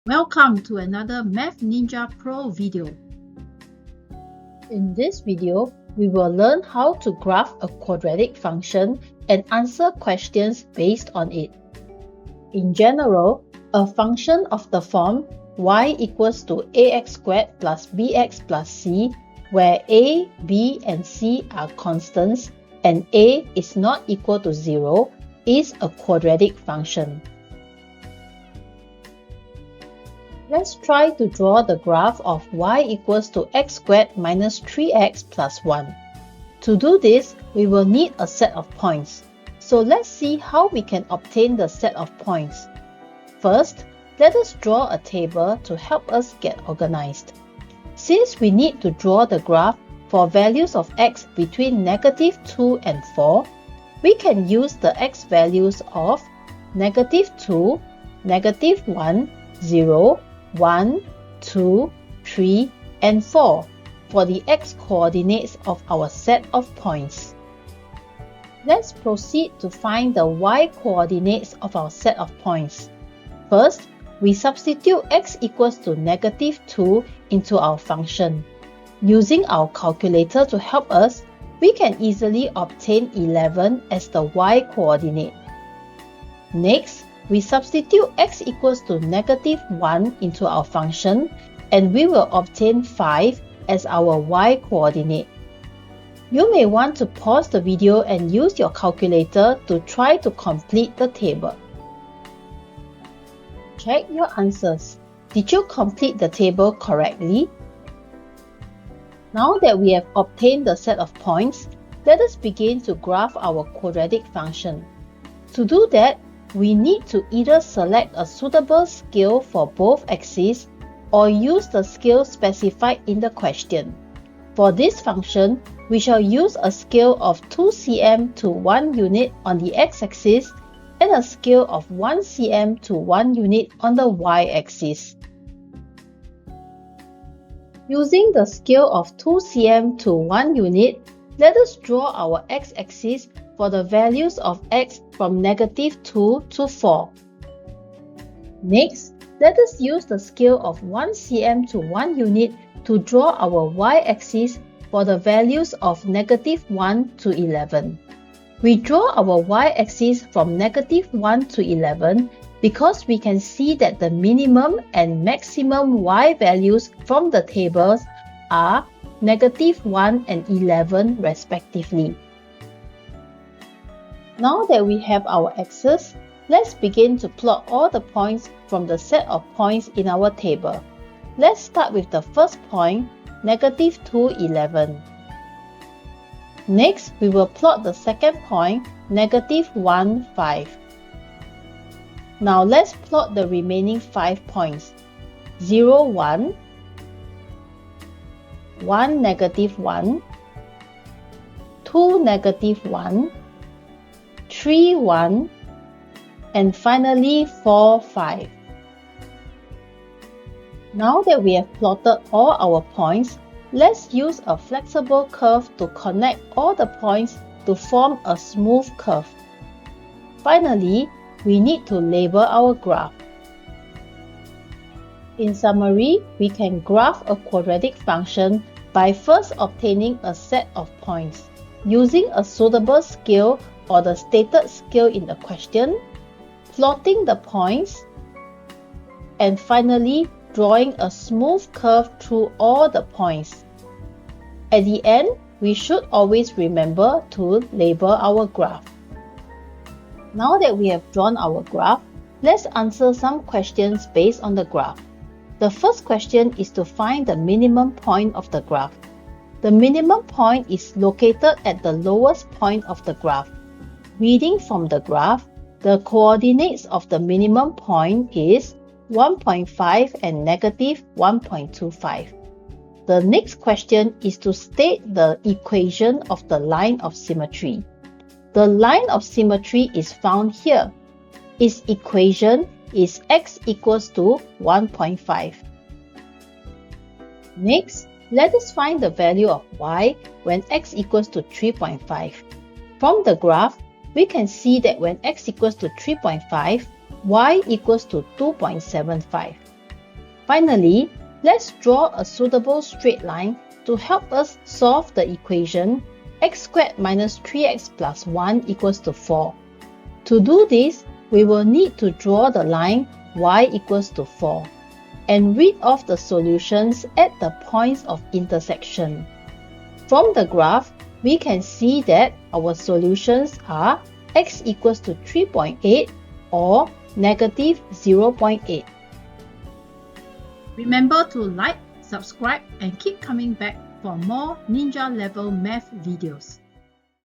Welcome to another Math Ninja Pro video. In this video, we will learn how to graph a quadratic function and answer questions based on it. In general, a function of the form y equals to ax squared plus bx plus c, where a, b, and c are constants and a is not equal to 0, is a quadratic function. Let's try to draw the graph of y equals to x squared minus 3x plus 1. To do this, we will need a set of points. So let's see how we can obtain the set of points. First, let us draw a table to help us get organized. Since we need to draw the graph for values of x between -2 and 4, we can use the x values of -2, -1, 0, 1, 2, 3, and 4 for the x coordinates of our set of points. Let's proceed to find the y coordinates of our set of points. First, we substitute x equals to -2 into our function. Using our calculator to help us, we can easily obtain 11 as the y coordinate. Next, we substitute x equals to -1 into our function, and we will obtain 5 as our y coordinate. You may want to pause the video and use your calculator to try to complete the table. Check your answers. Did you complete the table correctly? Now that we have obtained the set of points, let us begin to graph our quadratic function. To do that, we need to either select a suitable scale for both axes or use the scale specified in the question. For this function, we shall use a scale of 2 cm to 1 unit on the x-axis and a scale of 1 cm to 1 unit on the y-axis. Using the scale of 2 cm to 1 unit, let us draw our x-axis for the values of x from -2 to 4. Next, let us use the scale of 1 cm to 1 unit to draw our y-axis for the values of -1 to 11. We draw our y-axis from -1 to 11 because we can see that the minimum and maximum y values from the tables are -1 and 11 respectively. Now that we have our axes, let's begin to plot all the points from the set of points in our table. Let's start with the first point, -2, 11. Next, we will plot the second point, -1, 5. Now let's plot the remaining 5 points, 0, 1, 1, -1, 2, -1, 3, 1, and finally 4, 5. Now that we have plotted all our points, let's use a flexible curve to connect all the points to form a smooth curve. Finally, we need to label our graph. In summary, we can graph a quadratic function by first obtaining a set of points, using a suitable scale or the stated scale in the question, plotting the points, and finally drawing a smooth curve through all the points. At the end, we should always remember to label our graph. Now that we have drawn our graph, let's answer some questions based on the graph. The first question is to find the minimum point of the graph. The minimum point is located at the lowest point of the graph. Reading from the graph, the coordinates of the minimum point is 1.5 and -1.25. The next question is to state the equation of the line of symmetry. The line of symmetry is found here. Its equation is x equals to 1.5. Next, let us find the value of y when x equals to 3.5. From the graph, we can see that when x equals to 3.5, y equals to 2.75. Finally, let's draw a suitable straight line to help us solve the equation x squared minus 3x plus 1 equals to 4. To do this, we will need to draw the line y equals to 4 and read off the solutions at the points of intersection. From the graph, we can see that our solutions are x equals to 3.8 or negative 0.8. Remember to like, subscribe and keep coming back for more Ninja level math videos.